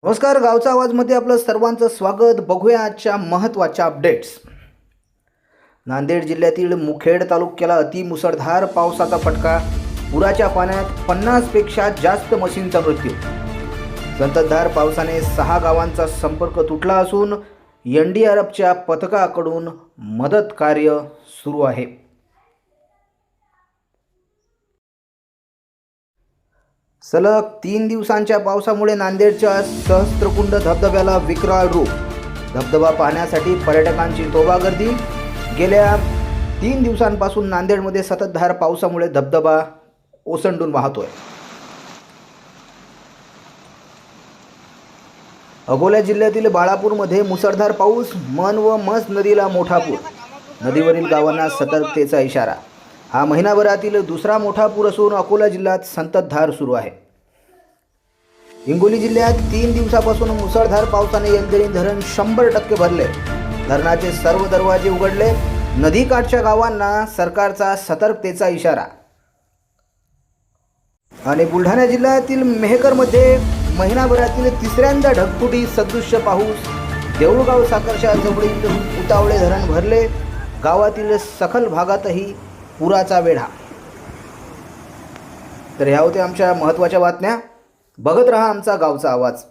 नमस्कार, गावचा आवाजमध्ये आपलं सर्वांचं स्वागत. बघूया आजच्या महत्त्वाच्या अपडेट्स. नांदेड जिल्ह्यातील मुखेड तालुक्याला अतिमुसळधार पावसाचा फटका. पुराच्या पाण्यात 50 पेक्षा जास्त म्हशींचा मृत्यू. संततधार पावसाने 6 गावांचा संपर्क तुटला असून NDRFच्या पथकाकडून मदत कार्य सुरू आहे. सलग 3 दिवसांच्या पावसामुळे नांदेडच्या सहस्त्रकुंड धबधब्याला विक्राळ रूप. धबधबा पाहण्यासाठी पर्यटकांची तोबा गर्दी. गेल्या 3 दिवसांपासून नांदेडमध्ये संततधार पावसामुळे धबधबा ओसंडून वाहतोय. अकोला जिल्ह्यातील बाळापूरमध्ये मुसळधार पाऊस. मन व मस नदीला मोठा पूर. नदीवरील गावांना सतर्कतेचा इशारा. हा महिनाभरातील दुसरा मोठा पूर असून अकोला जिल्ह्यात संततधार सुरू आहे. हिंगोली जिल्ह्यात 3 दिवसापासून मुसळधार पावसाने यलदरी धरण 100% भरले. धरणाचे सर्व दरवाजे उघडले. नदीकाठच्या गावांना सरकारचा सतर्कतेचा इशारा. आणि बुलढाणा जिल्ह्यातील मेहकरमध्ये महिनाभरातील तिसऱ्यांदा ढगफुटी सदृश्य पाऊस. देऊळगाव साखरच्या जवळील उतावळे धरण भरले. गावातील सखल भागातही पुराचा वेढा. तर ह्या होत्या आमच्या महत्त्वाच्या बातम्या. बघत रहा आमचा गावचा आवाज.